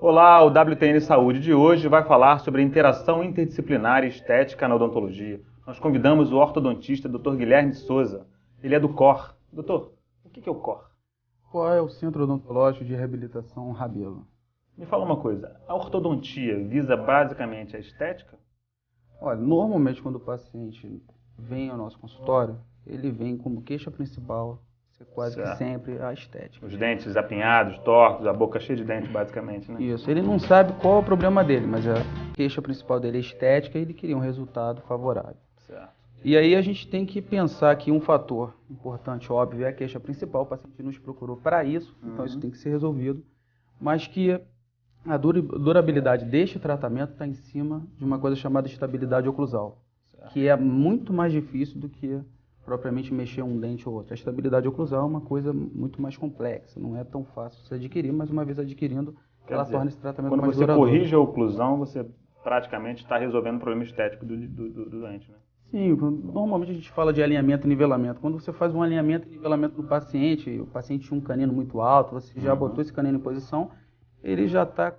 Olá, o WTN Saúde de hoje vai falar sobre a interação interdisciplinar e estética na odontologia. Nós convidamos o ortodontista Dr. Guilherme Souza. Ele é do COR. Doutor, o que é o COR? Qual é o Centro Odontológico de Reabilitação Rabelo? Me fala uma coisa, a ortodontia visa basicamente a estética? Olha, normalmente quando o paciente vem ao nosso consultório, ele vem como queixa principal, quase que sempre a estética. Os dentes apinhados, tortos, a boca cheia de dente basicamente, né? Isso, ele não sabe qual é o problema dele, mas a queixa principal dele é estética e ele queria um resultado favorável. Certo. E aí a gente tem que pensar que um fator importante, óbvio, é a queixa principal, o paciente nos procurou para isso, então isso tem que ser resolvido, mas que a durabilidade deste tratamento está em cima de uma coisa chamada estabilidade oclusal, que é muito mais difícil do que propriamente mexer um dente ou outro. A estabilidade oclusal é uma coisa muito mais complexa, não é tão fácil de se adquirir, mas uma vez adquirindo, ela torna esse tratamento mais duradouro. Quando você corrige a oclusão, você praticamente está resolvendo o problema estético do dente, né? Sim, normalmente a gente fala de alinhamento e nivelamento. Quando você faz um alinhamento e nivelamento no paciente, o paciente tinha um canino muito alto, você já botou esse canino em posição, ele já está,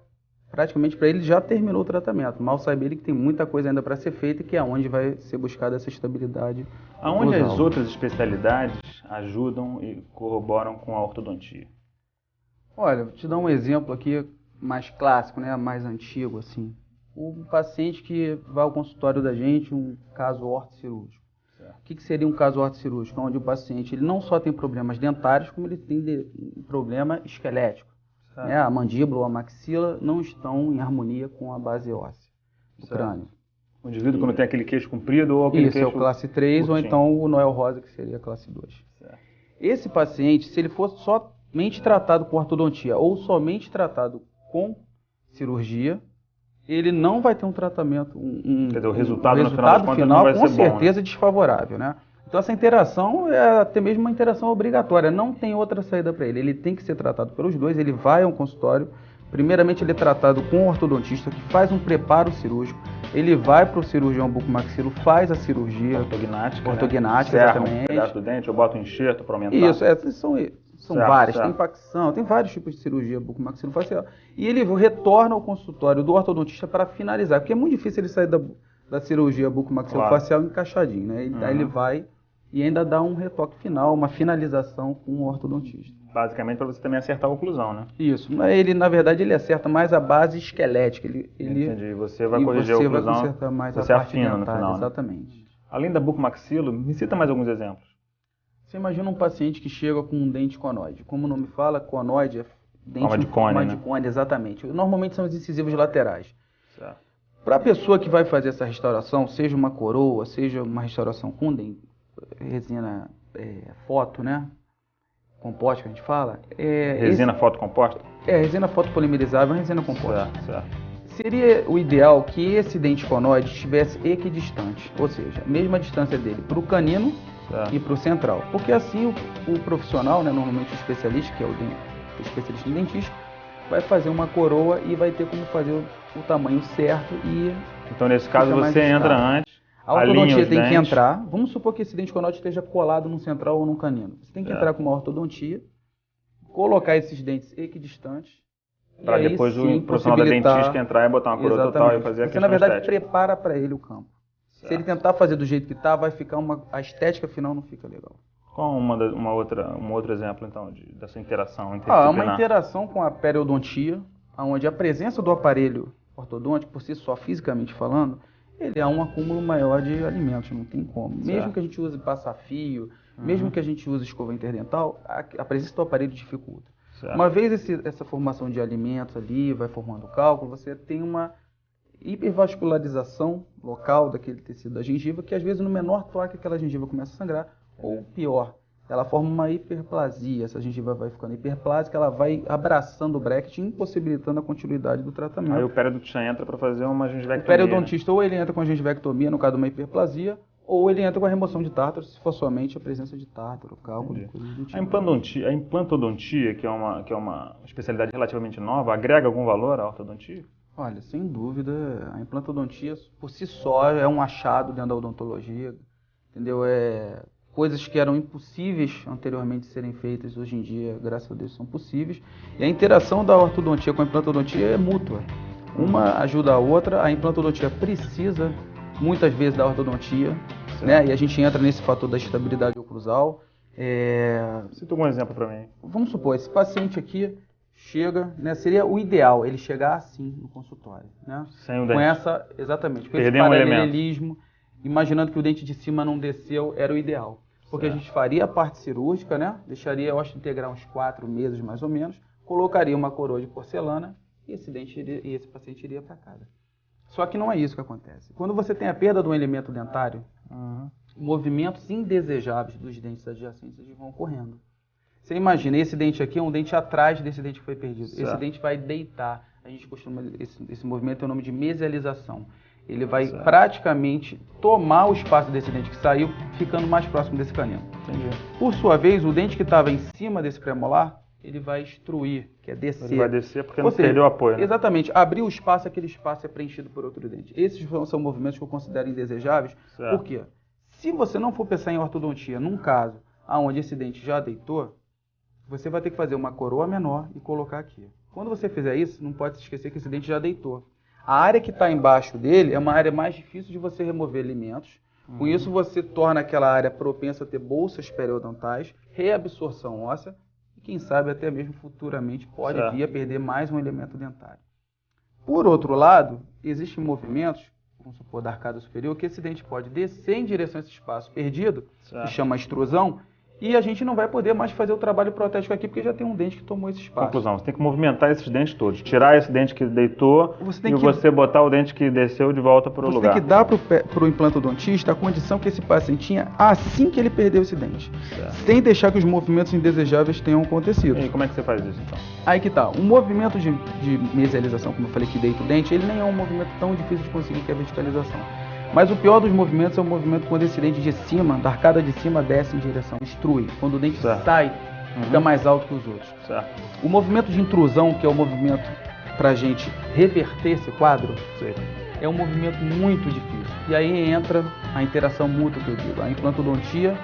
praticamente para ele já terminou o tratamento. Mal sabe ele que tem muita coisa ainda para ser feita e que é onde vai ser buscada essa estabilidade. Aonde as outras especialidades ajudam e corroboram com a ortodontia? Olha, vou te dar um exemplo aqui mais clássico, né, mais antigo, assim. O paciente que vai ao consultório da gente, um caso ortocirúrgico. O que seria um caso ortocirúrgico? Onde o paciente ele não só tem problemas dentários, como ele tem um problema esquelético. Né? A mandíbula ou a maxila não estão em harmonia com a base óssea do crânio. O indivíduo quando tem aquele queixo comprido ou aquele queixo queixo é o classe 3 curtinho. ou então o Noel Rosa, que seria a classe 2. Certo. Esse paciente, se ele fosse somente tratado com ortodontia ou somente tratado com cirurgia, ele não vai ter um tratamento, quer dizer, o resultado no final das contas não vai ser com bom, certeza né? desfavorável, né? Então essa interação é até mesmo uma interação obrigatória, não tem outra saída para ele. Ele tem que ser tratado pelos dois, ele vai ao consultório, primeiramente ele é tratado com um ortodontista que faz um preparo cirúrgico, ele vai para o cirurgião bucomaxilo, faz a cirurgia ortognática, né? exatamente. Um pedaço do dente, eu boto um enxerto para aumentar. Isso, são várias, tem facção, tem vários tipos de cirurgia bucomaxilofacial. E ele retorna ao consultório do ortodontista para finalizar, porque é muito difícil ele sair da cirurgia bucomaxilofacial encaixadinho, né? Aí ele vai e ainda dá um retoque final, uma finalização com o ortodontista. Basicamente para você também acertar a oclusão, né? Isso, ele na verdade ele acerta mais a base esquelética. Entendi, você vai corrigir a oclusão, vai consertar mais você a parte afina dentária, no final, exatamente. Né? Além da bucomaxilo, me cita mais alguns exemplos. Você imagina um paciente que chega com um dente conoide. Como o nome fala, conoide é dente de cone, né? de cone, exatamente. Normalmente são os incisivos laterais. Certo. Para a pessoa que vai fazer essa restauração, seja uma coroa, seja uma restauração com resina foto, né? Composta que a gente fala. Resina fotocomposta? Resina fotopolimerizável, resina composta. Certo. Seria o ideal que esse dente conoide estivesse equidistante, ou seja, a mesma distância dele para o canino e para o central. Porque assim o profissional, né, normalmente o especialista, que é o especialista em dentista, vai fazer uma coroa e vai ter como fazer o tamanho certo e... Então nesse caso você entra antes, a ortodontia tem que entrar, vamos supor que esse dente conoide esteja colado num central ou num canino. Você tem que entrar com uma ortodontia, colocar esses dentes equidistantes, para depois o profissional da dentista entrar e botar uma coroa total e fazer a questão na verdade estética. Prepara para ele o campo. Certo. Se ele tentar fazer do jeito que está, vai ficar a estética final não fica legal. Qual um outro exemplo então dessa interação interdisciplinar? Uma interação com a periodontia, onde a presença do aparelho ortodôntico por si só, fisicamente falando, ele é um acúmulo maior de alimentos, não tem como. Certo. Mesmo que a gente use passafio, mesmo que a gente use escova interdental, a presença do aparelho dificulta. Certo. Uma vez essa formação de alimentos ali, vai formando o cálculo, você tem uma hipervascularização local daquele tecido da gengiva, que às vezes no menor toque aquela gengiva começa a sangrar, ou pior, ela forma uma hiperplasia, essa gengiva vai ficando hiperplásica, ela vai abraçando o bracket, impossibilitando a continuidade do tratamento. Aí o periodontista entra para fazer uma gengivectomia. O periodontista ou ele entra com a gengivectomia, no caso de uma hiperplasia, ou ele entra com a remoção de tártaro, se for somente a presença de tártaro, cálculo, coisas do tipo. A implantodontia, que é uma especialidade relativamente nova, agrega algum valor à ortodontia? Olha, sem dúvida, a implantodontia por si só é um achado dentro da odontologia, entendeu? coisas que eram impossíveis anteriormente de serem feitas, hoje em dia, graças a Deus, são possíveis. E a interação da ortodontia com a implantodontia é mútua. Uma ajuda a outra, a implantodontia precisa, muitas vezes, da ortodontia, né? E a gente entra nesse fator da estabilidade oclusal. Cita um exemplo para mim. Vamos supor, esse paciente aqui chega, né? Seria o ideal ele chegar assim no consultório, né? Sem o dente. Com essa, exatamente, com esse Perder um paralelismo, imaginando que o dente de cima não desceu, era o ideal. Porque a gente faria a parte cirúrgica, né? Deixaria a hóstia integral uns 4 meses mais ou menos, colocaria uma coroa de porcelana e esse paciente iria para casa. Só que não é isso que acontece. Quando você tem a perda de um elemento dentário, movimentos indesejáveis dos dentes adjacentes eles vão ocorrendo. Você imagina, esse dente aqui é um dente atrás desse dente que foi perdido. Certo. Esse dente vai deitar. A gente costuma, esse movimento tem o nome de mesialização. Ele vai praticamente tomar o espaço desse dente que saiu, ficando mais próximo desse canino. Entendi. Por sua vez, o dente que estava em cima desse premolar, ele vai extruir, que é descer. Ele vai descer porque não perdeu apoio, né? Exatamente. Abrir o espaço, aquele espaço é preenchido por outro dente. Esses são movimentos que eu considero indesejáveis. Certo. Por quê? Se você não for pensar em ortodontia, num caso onde esse dente já deitou, você vai ter que fazer uma coroa menor e colocar aqui. Quando você fizer isso, não pode se esquecer que esse dente já deitou. A área que está embaixo dele é uma área mais difícil de você remover alimentos. Com isso, você torna aquela área propensa a ter bolsas periodontais, reabsorção óssea e, quem sabe, até mesmo futuramente pode vir a perder mais um elemento dentário. Por outro lado, existem movimentos, vamos supor, da arcada superior, que esse dente pode descer em direção a esse espaço perdido, que chama extrusão, e a gente não vai poder mais fazer o trabalho protético aqui, porque já tem um dente que tomou esse espaço. Conclusão, você tem que movimentar esses dentes todos. Tirar esse dente que deitou você botar o dente que desceu de volta para o lugar. Você tem que dar para o implantodontista a condição que esse paciente tinha assim que ele perdeu esse dente. Certo. Sem deixar que os movimentos indesejáveis tenham acontecido. E como é que você faz isso, então? Aí que tá. Um movimento de mesialização, como eu falei, que deita o dente, ele nem é um movimento tão difícil de conseguir, que é a verticalização. Mas o pior dos movimentos é o movimento quando esse dente de cima, da arcada de cima, desce em direção, instrui. Quando o dente sai, fica mais alto que os outros. Certo. O movimento de intrusão, que é o movimento para a gente reverter esse quadro, é um movimento muito difícil. E aí entra a interação mútua que eu digo, a implantodontia.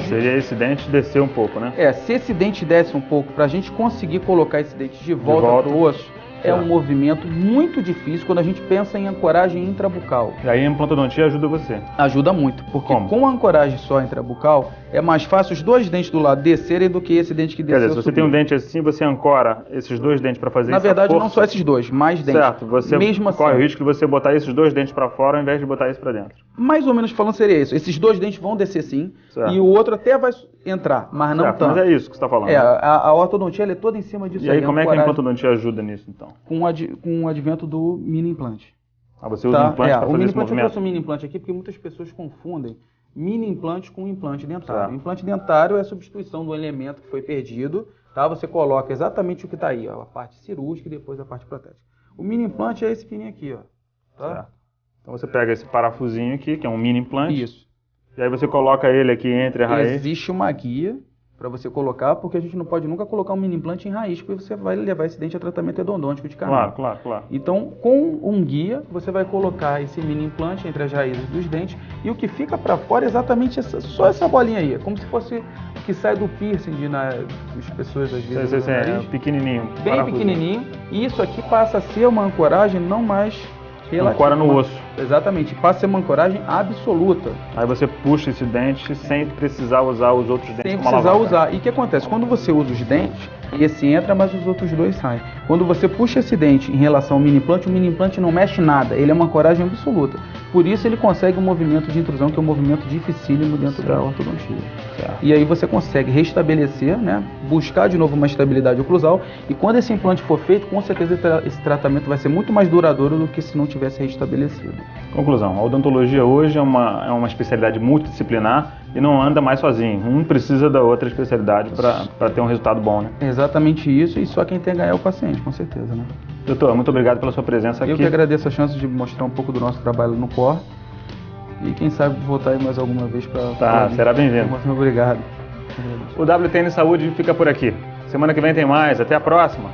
Seria esse dente descer um pouco, né? Se esse dente desce um pouco, para a gente conseguir colocar esse dente de volta para o osso, é um movimento muito difícil quando a gente pensa em ancoragem intrabucal. E aí a implantodontia ajuda você? Ajuda muito, porque com a ancoragem só intrabucal, é mais fácil os dois dentes do lado descerem do que esse dente que desceu. Quer dizer, se você tem um dente assim, você ancora esses dois dentes para fazer isso. Na verdade, não só esses dois, mais dentes. Certo, você mesmo corre o risco de você botar esses dois dentes para fora ao invés de botar esse para dentro. Mais ou menos falando seria isso. Esses dois dentes vão descer sim, e o outro até vai entrar, mas não tanto. Mas é isso que você está falando. A ortodontia ela é toda em cima disso. E aí como é que a implantodontia ajuda nisso, então? Com o advento do mini implante. Você usa o implante para fazer esse movimento? Eu trouxe o mini implante aqui porque muitas pessoas confundem mini implante com implante dentário. O implante dentário é a substituição do elemento que foi perdido, tá? Você coloca exatamente o que está aí, ó, a parte cirúrgica e depois a parte protética. O mini implante é esse pininho aqui, ó. Tá? Certo. Então você pega esse parafusinho aqui, que é um mini implante. Isso. E aí você coloca ele aqui entre a raiz. Existe uma guia para você colocar, porque a gente não pode nunca colocar um mini implante em raiz, porque você vai levar esse dente a tratamento endodôntico de canal. Claro. Então, com um guia, você vai colocar esse mini implante entre as raízes dos dentes e o que fica para fora é exatamente só essa bolinha aí. É como se fosse o que sai do piercing das pessoas às vezes. É pequenininho. Bem pequenininho. E isso aqui passa a ser uma ancoragem não mais relativa. Ancora no osso. Exatamente. Passa a ser uma ancoragem absoluta. Aí você puxa esse dente sem precisar usar os outros dentes. Sem precisar usar. E o que acontece? Quando você usa os dentes, esse entra, mas os outros dois saem. Quando você puxa esse dente em relação ao mini implante, o mini implante não mexe nada. Ele é uma ancoragem absoluta. Por isso ele consegue um movimento de intrusão, que é um movimento dificílimo dentro da ortodontia. E aí você consegue restabelecer, né? Buscar de novo uma estabilidade oclusal. E quando esse implante for feito, com certeza esse tratamento vai ser muito mais duradouro do que se não tivesse restabelecido. Conclusão, a odontologia hoje é uma especialidade multidisciplinar e não anda mais sozinho. Um precisa da outra especialidade para ter um resultado bom, né? Exatamente isso, e só quem tem a ganhar é o paciente, com certeza, né? Doutor, muito obrigado pela sua presença aqui. Eu que agradeço a chance de mostrar um pouco do nosso trabalho no COR e quem sabe voltar aí mais alguma vez para... será bem-vindo. Muito obrigado. O WTN Saúde fica por aqui. Semana que vem tem mais. Até a próxima.